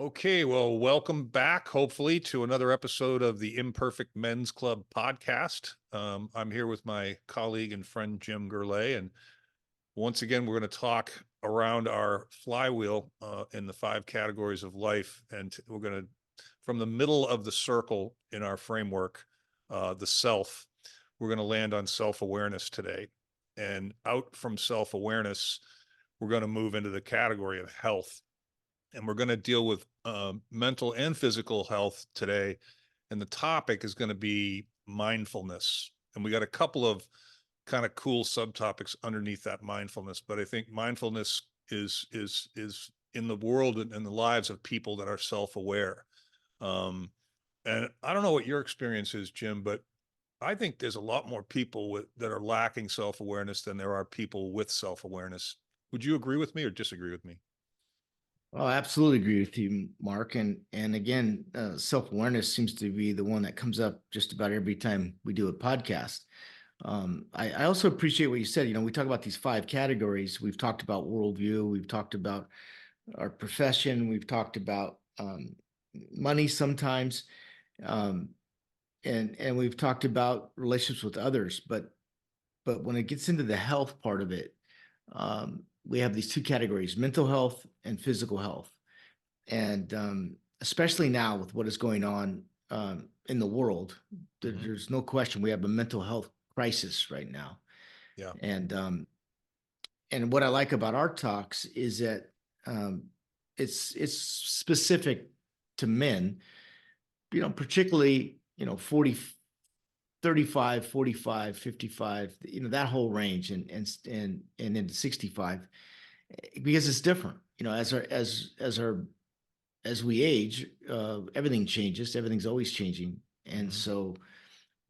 Okay, well, welcome back, hopefully, to another episode of the Imperfect Men's Club podcast. I'm here with my colleague and friend, Jim Gurley, and once again, we're going to talk around our flywheel in the five categories of life. And we're going to, from the middle of the circle in our framework, the self, we're going to land on self-awareness today. And out from self-awareness, we're going to move into the category of health. And we're going to deal with mental and physical health today. And the topic is going to be mindfulness. And we got a couple of kind of cool subtopics underneath that mindfulness. But I think mindfulness is in the world and in the lives of people that are self-aware. And I don't know what your experience is, Jim, but I think there's a lot more people that are lacking self-awareness than there are people with self-awareness. Would you agree with me or disagree with me? Oh, I absolutely agree with you, Mark. And again, self-awareness seems to be the one that comes up just about every time we do a podcast. I also appreciate what you said. You know, we talk about these five categories. We've talked about worldview. We've talked about our profession. We've talked about money sometimes, um, and we've talked about relationships with others. But when it gets into the health part of it, we have these two categories: mental health and physical health. And especially now with what is going on in the world, Mhm. there's no question we have a mental health crisis right now. Yeah. And what I like about our talks is that um, it's specific to men, particularly 40, 35, 45, 55, that whole range, and into 65, because it's different. As we age, everything changes. Everything's always changing, and Mhm. so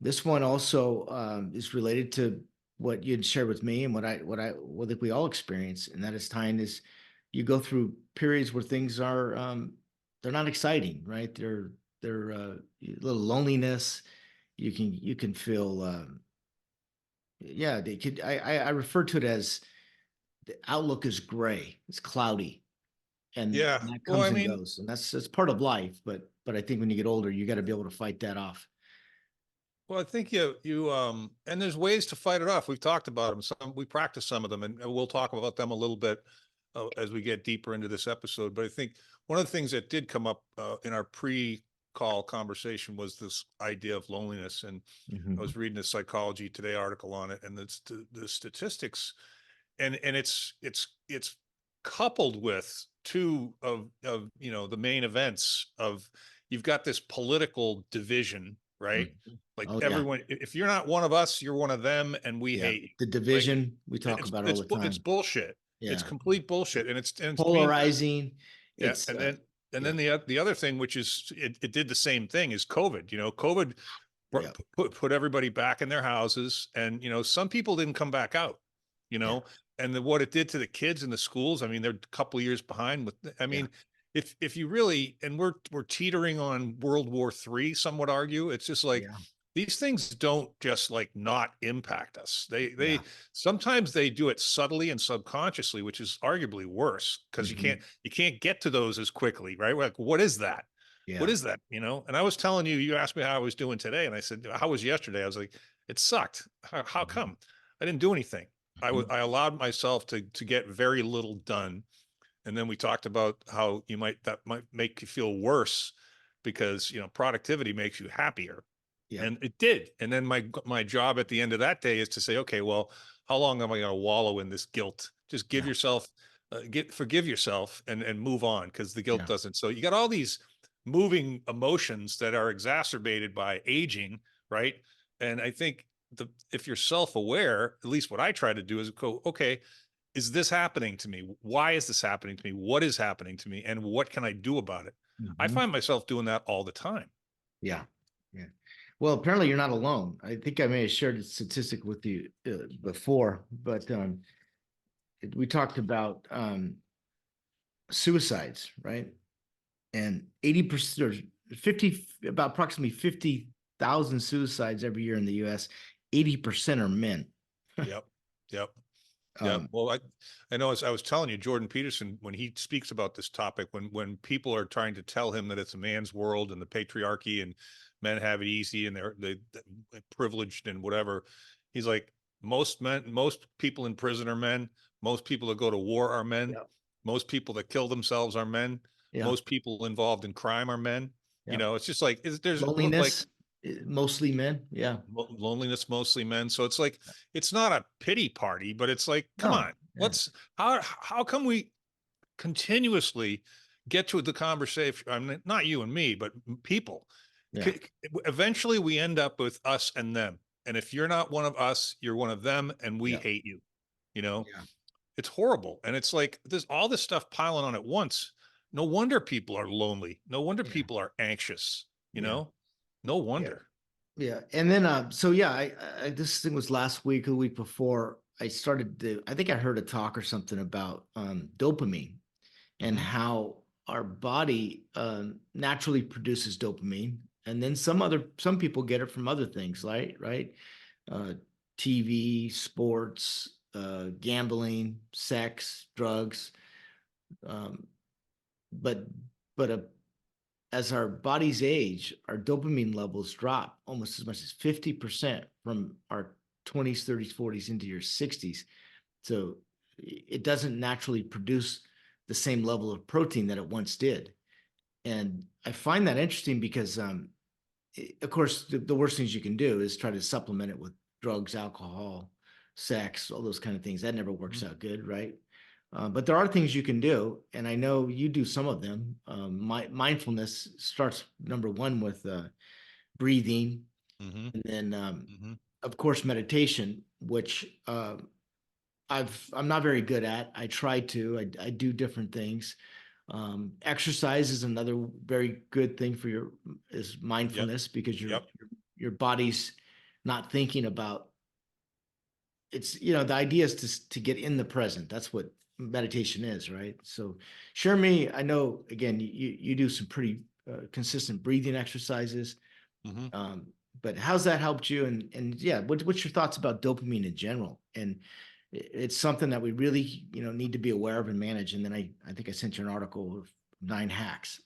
this one also is related to what you'd shared with me, and what I think we all experience, and that is time is you go through periods where things are they're not exciting, right? They're a little loneliness. You can feel yeah. They could I refer to it as the outlook is gray. It's cloudy, and Yeah. that Well, I comes and mean, goes, and that's part of life. But I think when you get older, you got to be able to fight that off. well, I think and there's ways to fight it off. We've talked about them. We practice some of them, and we'll talk about them a little bit as we get deeper into this episode. But I think one of the things that did come up in our pre-call conversation was this idea of loneliness. And I Mhm. was reading a Psychology Today article on it, and the statistics, and it's coupled with two of the main events of you've got this political division, right? Mhm. Like Oh yeah, everyone, if you're not one of us, you're one of them, and we yeah. hate you, The right? division we talk about all the It's time. bullshit. It's Yeah, complete bullshit, and it's being polarizing. yeah. It's And then yeah, the other thing, which is it did the same thing, is COVID. COVID yeah, put everybody back in their houses, and some people didn't come back out. You yeah, know, and what it did to the kids in the schools. I mean, they're a couple of years behind with. I yeah, mean, if you really, and we're teetering on World War III, some would argue. It's just like yeah, these things don't just like not impact us. They yeah. sometimes they do it subtly and subconsciously, which is arguably worse because you can't Hmm. you can't get to those as quickly, right? We're like, what is that? What Yeah. is that? And I was telling you, you asked me how I was doing today, and I said, how was yesterday? I was like, it sucked. How Mhm. come? I didn't do anything. Mhm. I allowed myself to get very little done. And then we talked about how that might make you feel worse because productivity makes you happier, Yeah, and it did. And then my job at the end of that day is to say, okay, well, how long am I going to wallow in this guilt? Just give yeah, yourself, forgive yourself, and move on, because the guilt yeah. doesn't. So you got all these moving emotions that are exacerbated by aging, right? And I think if you're self-aware, at least what I try to do is go, okay, is this happening to me? Why is this happening to me? What is happening to me? And what can I do about it? I Mhm. find myself doing that all the time. Yeah, yeah. Well, apparently you're not alone. I think I may have shared a statistic with you before, but we talked about suicides, right? And 80% or 50, about approximately 50,000 suicides every year in the US. 80% are men. Yep. Yep. Yeah. Um, Well, I know as I was telling you, Jordan Peterson, when he speaks about this topic, when people are trying to tell him that it's a man's world and the patriarchy and men have it easy and they're privileged and whatever, he's like, most people in prison are men. Most people that go to war are men. yeah, Most people that kill themselves are men. yeah, Most people involved in crime are men. yeah. It's just like, there's like Loneliness, mostly men. Yeah. loneliness, mostly men. So it's like, it's not a pity party, but it's like, come No. on, Yeah. how come we continuously get to the conversation? I mean, not you and me, but people. Yeah. Eventually, we end up with us and them. And if you're not one of us, you're one of them, and we Yeah. hate you. You know, Yeah. it's horrible. And it's like there's all this stuff piling on at once. No wonder people are lonely. No wonder Yeah. people are anxious. You Yeah. know, no Yeah. wonder. Yeah. And then, so yeah, this thing was last week or the week before. I think I heard a talk or something about dopamine and Hmm. how our body naturally produces dopamine. And then some people get it from other things, right? Uh, TV, sports, gambling, sex, drugs. Um, but but as our bodies age, our dopamine levels drop almost as much as 50% from our 20s, 30s, 40s into your 60s. So it doesn't naturally produce the same level of protein that it once did. And I find that interesting because, of course, the worst things you can do is try to supplement it with drugs, alcohol, sex, all those kind of things. That never works out good, right? But there are things you can do, and I know you do some of them. Mindfulness starts number one with breathing, Hmm. and then, Hmm. of course, meditation, which I'm not very good at. I try to. I do different things. Exercise is another very good thing for is Yep. mindfulness because Yep. your body's not thinking about the idea is to get in the present. That's what meditation is, right? So share me, I know again you do some pretty consistent breathing exercises. Hmm. um, but how's that helped you? And yeah, what's your thoughts about dopamine in general? And it's something that we really need to be aware of and manage. And then I think I sent you an article of 9 hacks.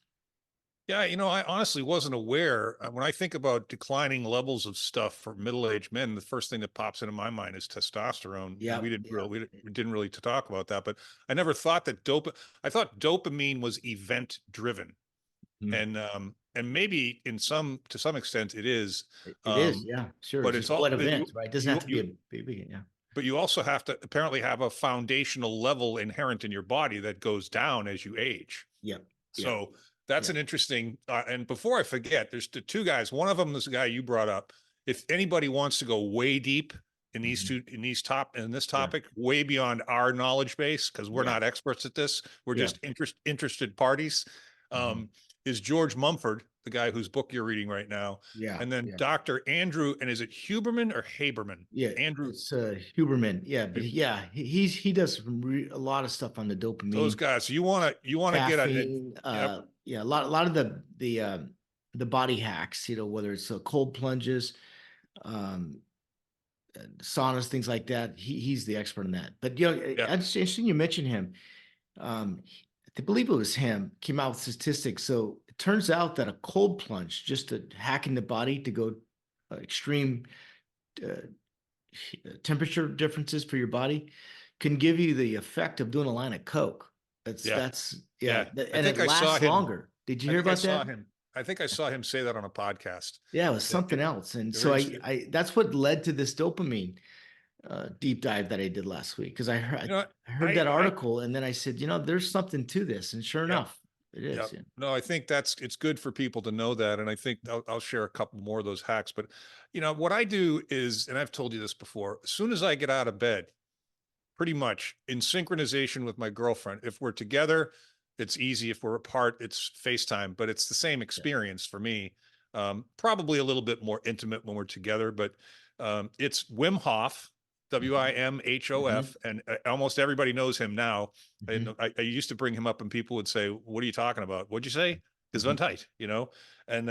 Yeah, I honestly wasn't aware. When I think about declining levels of stuff for middle-aged men, the first thing that pops into my mind is testosterone, and Yeah, yeah, we didn't really talk about that. But I never thought that I thought dopamine was event driven, mm, and maybe to some extent it is, it is. um, Yeah, sure. but It's it's just one all event, right? It doesn't have to be a big, yeah, but you also have to apparently have a foundational level inherent in your body that goes down as you age. yeah, yeah, So that's yeah. an interesting. And before I forget, there's the two guys. One of them is the guy you brought up. If anybody wants to go way deep in Mhm. this Yeah, topic, way beyond our knowledge base, because we're yeah, not experts at this, we're yeah. just interested parties. Mhm. Um, is George Mumford, the guy whose book you're reading right now, Yeah, and then yeah. Dr. Andrew, and is it Huberman or Haberman? Yeah, Andrew. it's Huberman. Yeah, but yeah, he does a lot of stuff on the Those dopamine, guys. So you want to get a. caffeine. Yep. Yeah, a lot of the body hacks. Whether it's cold plunges, um, saunas, things like that. He's the expert in that. But Yeah. it's interesting you mentioned him. Um, I believe it was him came out with statistics. So it turns out that a cold plunge, just hacking the body to go extreme uh, temperature differences for your body, can give you the effect of doing a line of coke. Yeah. That's yeah, Yeah. I and it think I saw lasts him. longer. Did you I hear think I about saw that? him. I think I saw him say that on a podcast. Yeah, it was It, something it, else. And so very, I that's what led to this dopamine deep dive that I did last week because you know, I heard that I, article and then I said, there's something to this, and sure yep, enough, it is. yep. Yeah, No, I think it's good for people to know that. And I think I'll share a couple more of those hacks. But, what I do is, and I've told you this before, as soon as I get out of bed, pretty much in synchronization with my girlfriend, if we're together, it's easy. If we're apart, it's FaceTime, but it's the same yeah. experience for me. Probably a little bit more intimate when we're together, but it's Wim Hof, Mhm, Wimhof, and almost everybody knows him now. And mhm, I used to bring him up, and people would say, "What are you talking about? What'd you say?" mhm. Gesundheit, And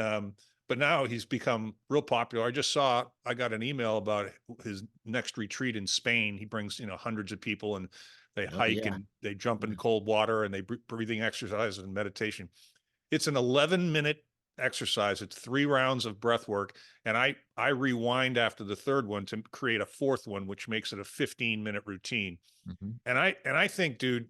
but now he's become real popular. I got an email about his next retreat in Spain. He brings, hundreds of people, and they Oh hike yeah. and they jump in Yeah. cold water, and they breathing exercises and meditation. It's an 11-minute exercise. It's 3 rounds of breath work. And I rewind after the third one to create a fourth one, which makes it a 15-minute routine. Mhm. And I think, dude,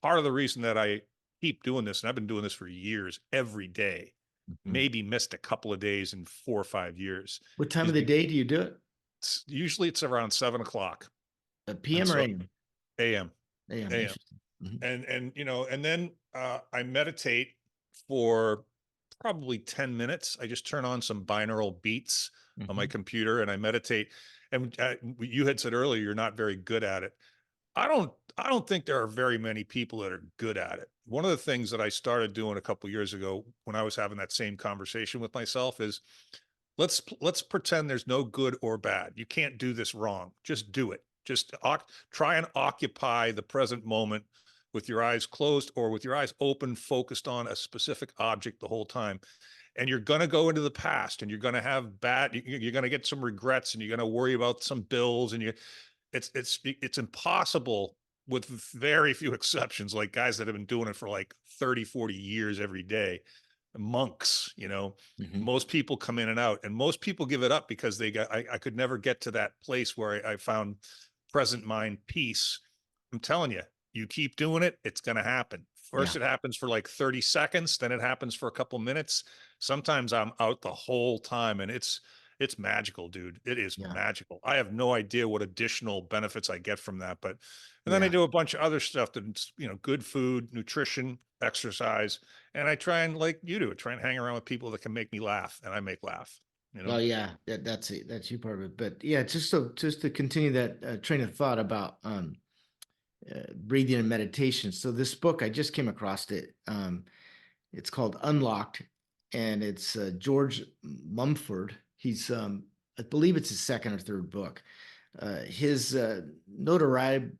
part of the reason that I keep doing this, and I've been doing this for years, every day, Mhm. maybe missed a couple of days in 4 or 5 years, What time is of the day do you do it? usually it's around 7 o'clock. And PM or so AM? AM, AM. AM. Interesting. Mhm. And then I meditate for probably 10 minutes. I just turn on some binaural beats on my Mhm. computer and I meditate. And you had said earlier you're not very good at it. I don't think there are very many people that are good at it. One of the things that I started doing a couple years ago when I was having that same conversation with myself is let's pretend there's no good or bad. You can't do this wrong. Just do it. Just try and occupy the present moment with your eyes closed or with your eyes open, focused on a specific object the whole time. And you're going to go into the past and you're going to have you're going to get some regrets and you're going to worry about some bills and it's impossible with very few exceptions, like guys that have been doing it for like 30, 40 years every day, monks, Mhm. most people come in and out and most people give it up because I could never get to that place where I found present mind peace. I'm telling you, you keep doing it, it's going to happen. First, Yeah. it happens for like 30 seconds, then it happens for a couple minutes. Sometimes I'm out the whole time and it's magical, dude. It is Yeah. magical. I have no idea what additional benefits I get from that, but and then I Yeah. do a bunch of other stuff that's, good food, nutrition, exercise, and I try and like you do, try and hang around with people that can make me laugh, and I make laugh, you know? Well, yeah, that's it. That's you part of it. But yeah, just to continue that train of thought about breathing and meditation. So this book, I just came across it. It's called Unlocked, and it's George Mumford. He's I believe it's his second or third book. His notoriety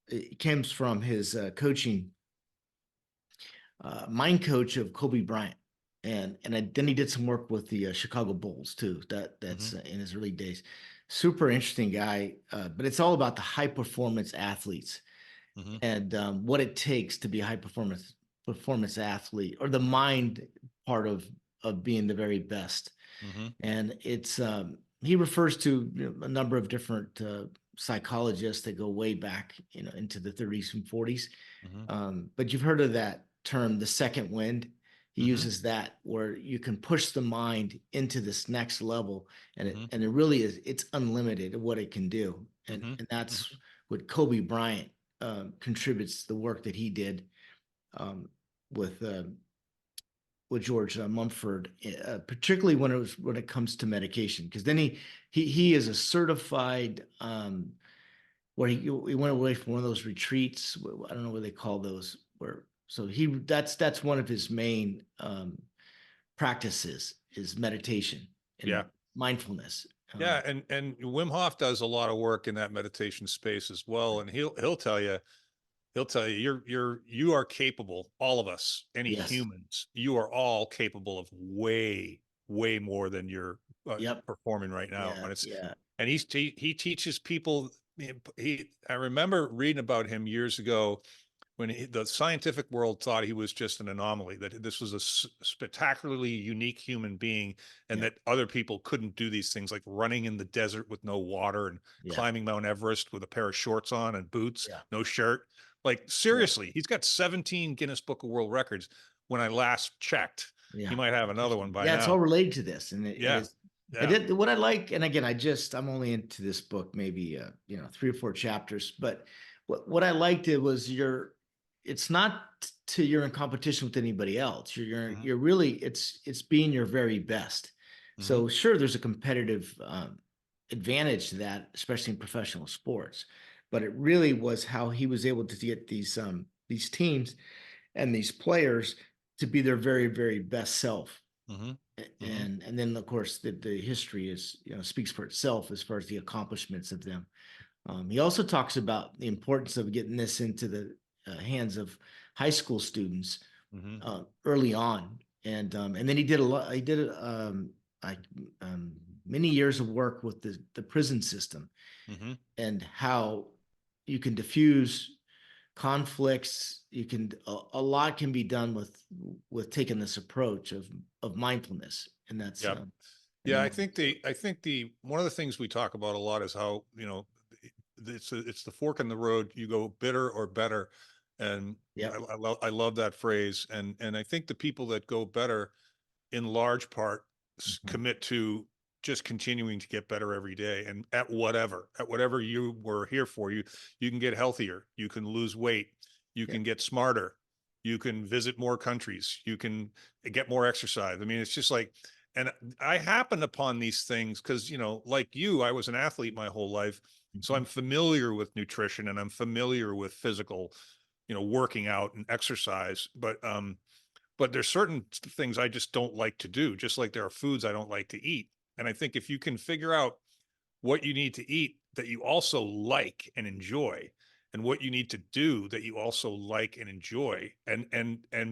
it comes from his coaching mind coach of Kobe Bryant, then he did some work with the Chicago Bulls too. Hmm. That's in his early days. Super interesting guy, but it's all about the high performance athletes Hmm. and what it takes to be a high performance athlete, or the mind part of being the very best. Hmm. And it's he refers to a number of different psychologists that go way back, into the 30s and 40s. Hmm. But you've heard of that term, the second wind. He Hmm. uses that where you can push the mind into this next level, and Hmm. it really is, it's unlimited what it can do, Hmm. and that's what Kobe Bryant contributes to the work that he did um, with George Mumford, particularly when it comes to medication, because then he is a certified where he went away from one of those retreats. I don't know what they call those. Where so he that's one of his main practices is meditation and Yeah. mindfulness. Yeah, and Wim Hof does a lot of work in that meditation space as well, and he'll tell you you are capable, all of us, any Yes. humans, you are all capable of way more than you're Yep. performing right now. Yeah. Yeah. And he teaches people. I remember reading about him years ago when the scientific world thought he was just an anomaly, that this was a spectacularly unique human being, and Yeah. that other people couldn't do these things like running in the desert with no water and Yeah. climbing Mount Everest with a pair of shorts on and boots, Yeah. no shirt. Like Yeah. seriously, he's got 17 Guinness Book of World Records when I last checked. He Yeah. might have another one Interesting. by Yeah, it's all now. related to this, and Yeah. I Yeah. did what I like, and again, I'm only into this book maybe 3 or 4 chapters, but what I liked it was it's not to you're in competition with anybody else. Hmm. You're really it's being your very best. Hmm. So sure, there's a competitive advantage to that, especially in professional sports, but it really was how he was able to get these teams and these players to be their very very best self. Hmm. Hmm. And then of course the history is speaks for itself as far as the accomplishments of them. He also talks about the importance of getting this into the hands of high school students Hmm. early on, And then he did a lot. He did like many years of work with the prison system Hmm. and how you can diffuse conflicts. You can a lot can be done with taking this approach of mindfulness, and that's Yeah. in Yeah. the I think the one of the things we talk about a lot is how, it's the fork in the road. You go bitter or better. And Yep. I love that phrase. And I think the people that go better in large part Mhm. commit to just continuing to get better every day, and at whatever you were here for. You can get healthier, you can lose weight, you Yeah. can get smarter, you can visit more countries, you can get more exercise. I mean, it's just like, and I happened upon these things because, like you, I was an athlete my whole life, so Mhm. I'm familiar with nutrition and I'm familiar with physical, working out and exercise. But there's certain things I just don't like to do, just like there are foods I don't like to eat. And I think if you can figure out what you need to eat that you also like and enjoy, and what you need to do that you also like and enjoy, and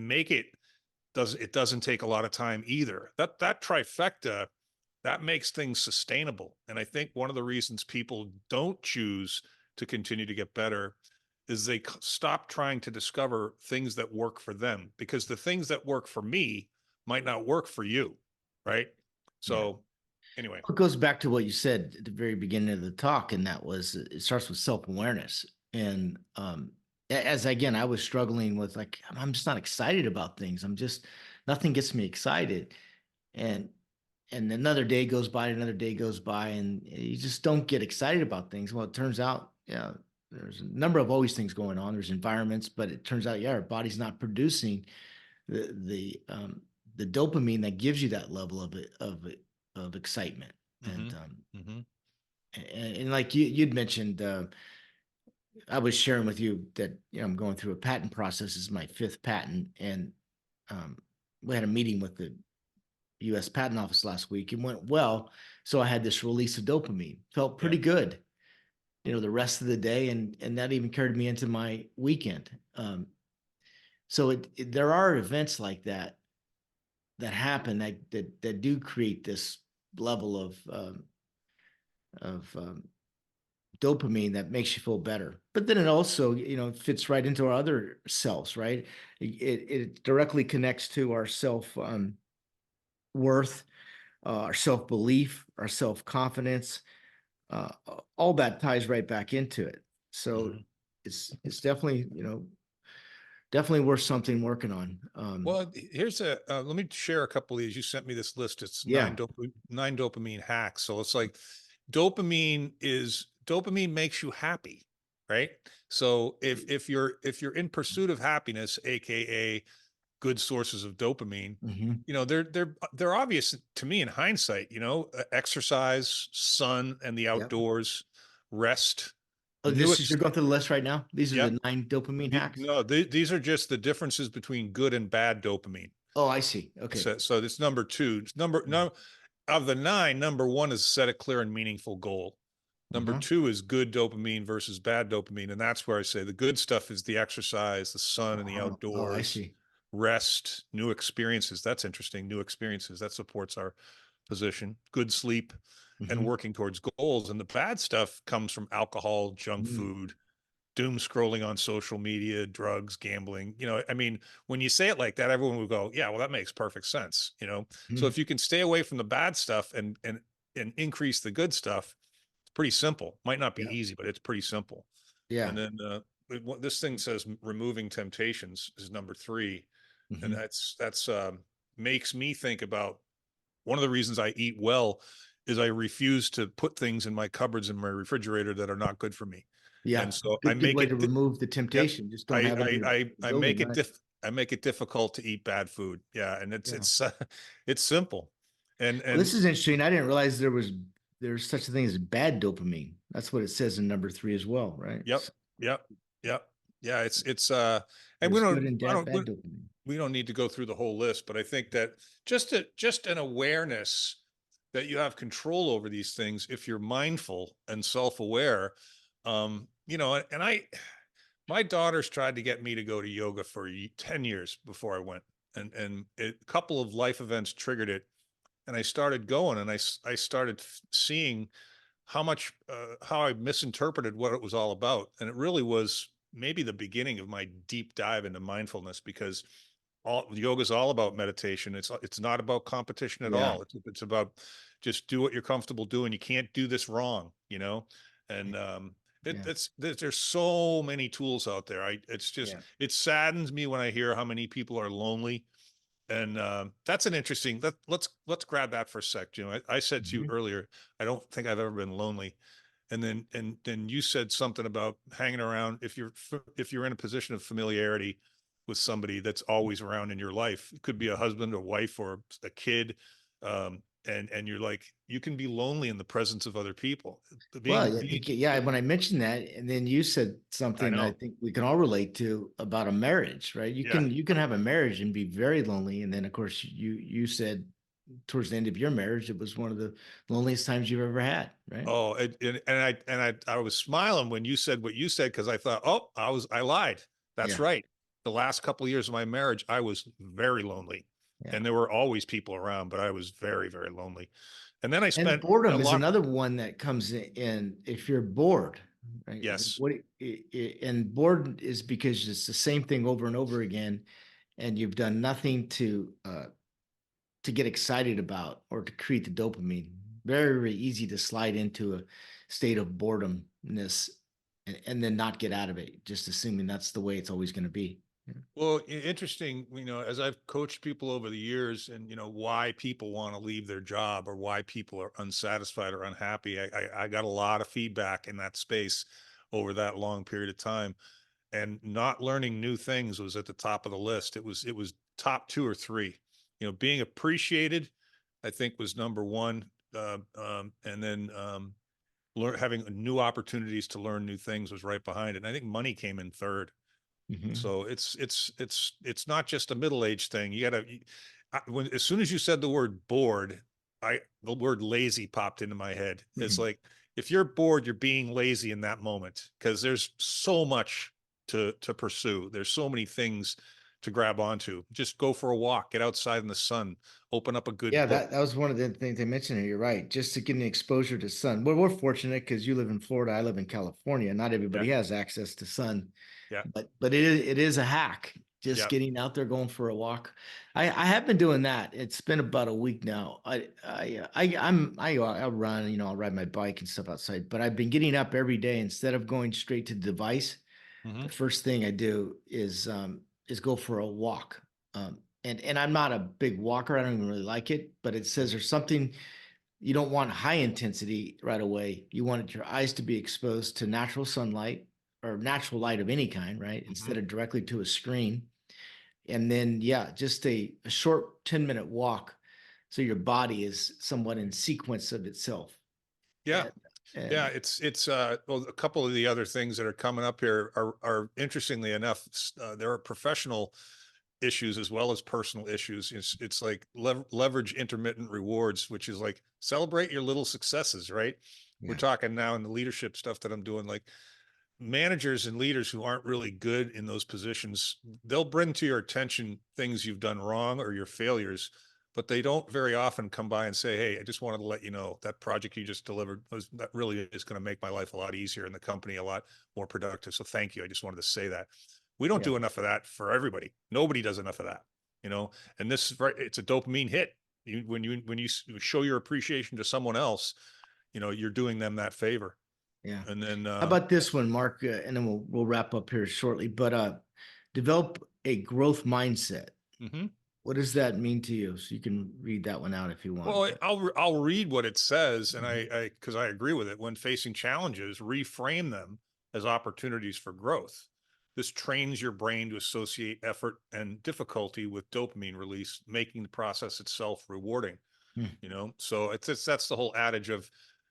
make it doesn't take a lot of time either. That trifecta, that makes things sustainable. And I think one of the reasons people don't choose to continue to get better is they stop trying to discover things that work for them, because the things that work for me might not work for you. Right. Yeah. So anyway. It goes back to what you said at the very beginning of the talk, and that was it starts with self-awareness. And as again, I was struggling with like I'm just not excited about things. I'm just nothing gets me excited. And another day goes by, another day goes by, and you just don't get excited about things. Well, it turns out, yeah, there's a number of always things going on. There's environments, but it turns out, yeah, our body's not producing the dopamine that gives you that level of excitement. Hmm. And Hmm. and like you'd mentioned, I was sharing with you that I'm going through a patent process. This is my fifth patent, and um, we had a meeting with the U.S. Patent Office last week. It went well, so I had this release of dopamine. Felt Yeah. pretty good, the rest of the day, and that even carried me into my weekend. So there are events like that happen that do create this level of dopamine that makes you feel better. But then it also, fits right into our other selves, right? It directly connects to our self worth, our self belief, our self confidence. Uh, all that ties right back into it. So Hmm. it's definitely definitely worth something working on. Well, here's let me share a couple of these. You sent me this list. It's Yeah. nine dopamine hacks. So it's like dopamine makes you happy, right? So if you're in pursuit of happiness, aka good sources of dopamine, Hmm. they're obvious to me in hindsight. Exercise, sun and the Yep. outdoors, rest, Oh, new. this is you're going through the list right now. These are Yep. the 9 dopamine hacks. No, these are just the differences between good and bad dopamine. Oh, I see. Okay. So it's number two. It's number no Of the nine, number one is set a clear and meaningful goal. Number Uh-huh. two is good dopamine versus bad dopamine. And that's where I say the good stuff is the exercise, the sun and the Oh, I outdoors, see. rest, new experiences. That's interesting. New experiences. That supports our position. Good sleep and Hmm. working towards goals. And the bad stuff comes from alcohol, junk Hmm. food, doom scrolling on social media, drugs, gambling. I mean, when you say it like that, everyone will go, yeah, well, that makes perfect sense. So Hmm. if you can stay away from the bad stuff and increase the good stuff, it's pretty simple. Might not be Yeah. easy, but it's pretty simple. Yeah. And then this thing says removing temptations is number three. And Hmm. that's makes me think about one of the reasons I eat well is I refuse to put things in my cupboards in my refrigerator that are not good for me. And Yeah. so I Good make way to it remove the Yep. temptation. Just don't I have it in I your I I building, make it right? diff I make it difficult to eat bad food. Yeah, and it's Yeah. it's it's simple. And Well, this and is interesting. I didn't realize there's such a thing as bad dopamine. That's what it says in number 3 as well, right? Yep, So yep, yep. Yeah, it's and we there's good don't and I don't bad dopamine. we don't need to go through the whole list, but I think that just an awareness that you have control over these things if you're mindful and self-aware. And my daughters tried to get me to go to yoga for 10 years before I went. and a couple of life events triggered it, and I started going, and I started seeing how I misinterpreted what it was all about. And it really was maybe the beginning of my deep dive into mindfulness, because all yoga is all about meditation. It's not about competition at Yeah. all. It's about just do what you're comfortable doing. You can't do this wrong, you know? And Yeah. there's so many tools out there. It's just, Yeah. it saddens me when I hear how many people are lonely. And that's an interesting. Let's grab that for a sec, Jim. I said to you Mhm. earlier, I don't think I've ever been lonely, and then you said something about hanging around. If you're in a position of familiarity with somebody that's always around in your life, it could be a husband, a wife, or a kid, and you're like, you can be lonely in the presence of other people. Well, Being I being, think, yeah, when I mentioned that, and then you said I something that I know. think we can all relate to about a marriage, right? Yeah. You can have a marriage and be very lonely. And then of course you said towards the end of your marriage, it was one of the loneliest times you've ever had, right? Oh, I was smiling when you said what you said, because I thought, oh, I lied. That's Yeah. right. The last couple of years of my marriage, I was very lonely, Yeah. and there were always people around, but I was very, very lonely. And then I And spent a boredom is lot. another one that comes in if you're bored, right? Yes. And bored is because it's the same thing over and over again, and you've done nothing to get excited about or to create the dopamine. Very, very easy to slide into a state of boredomness and then not get out of it, just assuming that's the way it's always going to be. Yeah. Well, interesting, as I've coached people over the years, and why people want to leave their job or why people are unsatisfied or unhappy. I got a lot of feedback in that space over that long period of time, and not learning new things was at the top of the list. It was top two or three. Being appreciated, I think, was number one, and then having new opportunities to learn new things was right behind it. And I think money came in third. Mhm. So it's not just a middle age thing. You gotta, as soon as you said the word bored, the word lazy popped into my head. It's Mhm. like, if you're bored, you're being lazy in that moment, because there's so much to pursue. There's so many things to grab onto. Just go for a walk, get outside in the sun, open up a good Yeah, book. that was one of the things they mentioned here. You're right. Just to get an exposure to sun. Well, we're fortunate because you live in Florida, I live in California. Not Yeah, everybody has access to sun, yeah, but it is a hack. Just yeah. getting out there, going for a walk. I have been doing that. It's been about a week now. I run, I'll ride my bike and stuff outside. But I've been getting up every day instead of going straight to the device. Hmm. The first thing I do is go for a walk. And I'm not a big walker. I don't even really like it, but it says there's something you don't want high intensity right away. You wanted your eyes to be exposed to natural sunlight or natural light of any kind, right? Hmm. Instead of directly to a screen. And then, yeah, just a short 10-minute walk. So your body is somewhat in sequence of itself. Yeah. And, Yeah, and it's well, a couple of the other things that are coming up here are interestingly enough, there are professional issues as well as personal issues. It's like leverage intermittent rewards, which is like, celebrate your little successes, right? We're yeah, talking now in the leadership stuff that I'm doing, like, managers and leaders who aren't really good in those positions, they'll bring to your attention things you've done wrong or your failures, but they don't very often come by and say, hey, I just wanted to let you know that project you just delivered that really is going to make my life a lot easier and the company a lot more productive. So thank you. I just wanted to say that. We don't yeah, do enough of that for everybody. Nobody does enough of that, and this is right. It's a dopamine hit. When you show your appreciation to someone else, you're doing them that favor. yeah. And then, How about this one, Mark? And then we'll wrap up here shortly. But develop a growth mindset. mhm. What does that mean to you? So you can read that one out if you want. Well, But I'll read what it says, and Mhm. because I agree with it. When facing challenges, reframe them as opportunities for growth. This trains your brain to associate effort and difficulty with dopamine release, making the process itself rewarding. Hmm. So that's the whole adage of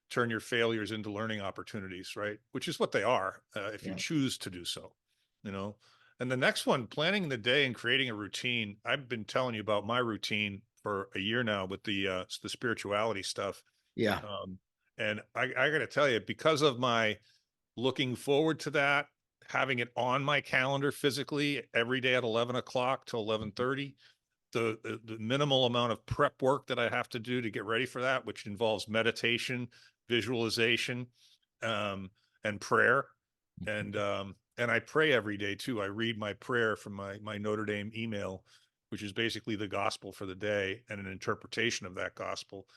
turn your failures into learning opportunities, right? Which is what they are, if you Yeah. choose to do so. You know, and the next one, planning the day and creating a routine. I've been telling you about my routine for a year now with the spirituality stuff. Yeah. Um, and I got to tell you, because of my looking forward to that, having it on my calendar physically every day at 11 o'clock to 11:30, the minimal amount of prep work that I have to do to get ready for that, which involves meditation, visualization, and prayer. And I pray every day too. I read my prayer from my Notre Dame email, which is basically the gospel for the day and an interpretation of that gospel.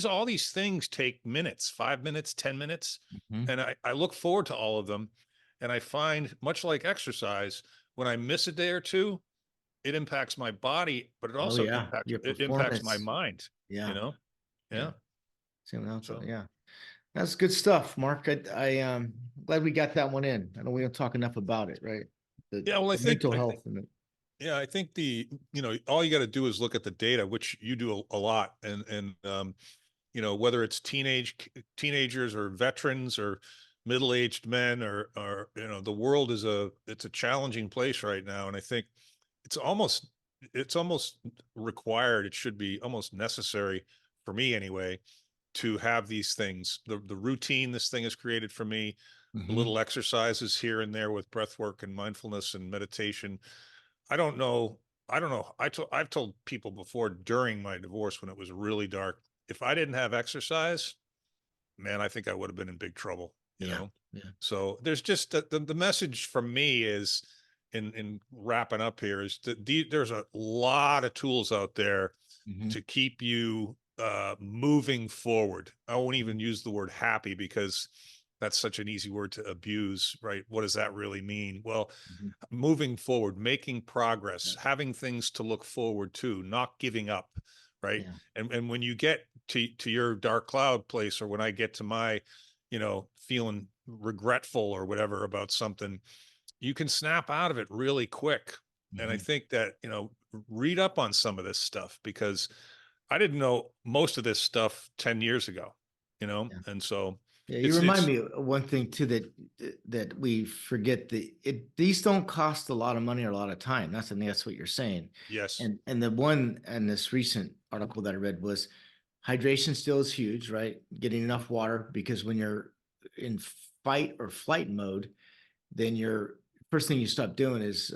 All these things take minutes, 5 minutes, 10 minutes. Mhm. And I look forward to all of them. And I find, much like exercise, when I miss a day or two, it impacts my body, but it Oh also yeah, your impacts my performance. mind, Yeah, you know? yeah. Yeah. Same else. So Yeah, that's good stuff, Mark. I glad we got that one in. I know we don't talk enough about it, right? The, yeah, well, the mental health and yeah, I think all you got to do is look at the data, which you do a lot. Whether it's teenagers or veterans or middle-aged men or, the world it's a challenging place right now. And I think it's almost, it's almost required. It should be almost necessary for me anyway, to have these things, the routine this thing has created for me, the Mhm. little exercises here and there with breath work and mindfulness and meditation. I don't know. I don't know. I've told people before during my divorce when it was really dark, if I didn't have exercise, man, I think I would have been in big trouble, you Yeah, know? yeah. So there's just the message from me is in wrapping up here is that there's a lot of tools out there Mhm. to keep you moving forward. I won't even use the word happy because that's such an easy word to abuse, right? What does that really mean? Well, Mhm. moving forward, making progress, Yeah, having things to look forward to, not giving up, right? yeah. And when you get to your dark cloud place, or when I get to my, feeling regretful or whatever about something, you can snap out of it really quick. And I Mhm. think that, read up on some of this stuff, because I didn't know most of this stuff 10 years ago, Yeah. and so Yeah, you remind it's me of one thing too that we forget these don't cost a lot of money or a lot of time. That's what you're saying. yes. And the one in this recent article that I read was hydration still is huge, right? Getting enough water because when you're in fight or flight mode, then your first thing you stop doing is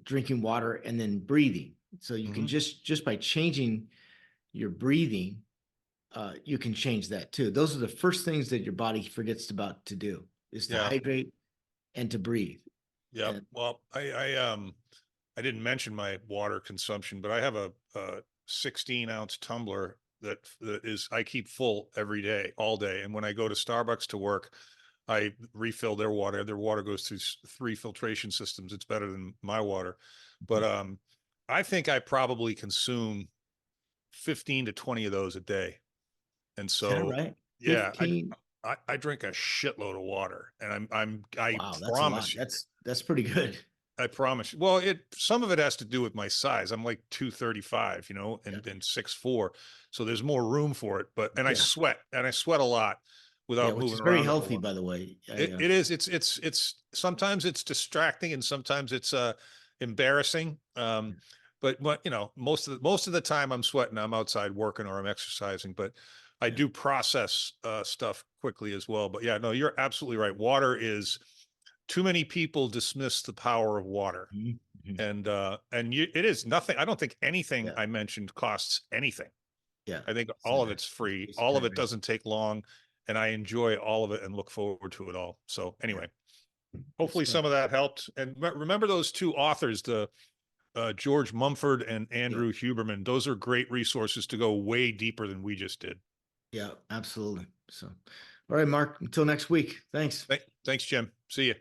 drinking water and then breathing. So you can Hmm. just by changing your breathing you can change that too. Those are the first things that your body forgets about to do is to Yeah. hydrate and to breathe. Yep. And Well, I didn't mention my water consumption, but I have a 16-ounce tumbler that is I keep full every day, all day. And when I go to Starbucks to work, I refill their water. Their water goes through three filtration systems. It's better than my water. But I think I probably consume 15 to 20 of those a day. And is that so, right? yeah, 15. I drink a shitload of water, and I Wow, that's a lot. promise you, That's pretty good. I promise you. Well, some of it has to do with my size. I'm like 235, Yeah. and 6'4", so there's more room for it. But and Yeah. I sweat a lot Yeah, without which moving is very around a whole healthy, lot. by the way. It is. It's sometimes it's distracting, and sometimes it's embarrassing. But most of the time I'm sweating, I'm outside working or I'm exercising. But I Yeah. do process stuff quickly as well. But yeah, no, you're absolutely right. Water is too many people dismiss the power of water, Mhm. Mhm. and it is nothing. I don't think anything Yeah. I mentioned costs anything. Yeah. I think So all of it's it's free. basic All of it hydration. doesn't take long, and I enjoy all of it and look forward to it all. So Yeah. anyway, Good hopefully stuff. some of that helped. And remember those two authors, the George Mumford and Yeah. Andrew Huberman. Those are great resources to go way deeper than we just did. Yeah, absolutely. So, all right, Mark, until next week. Thanks. Thanks, Jim. See you.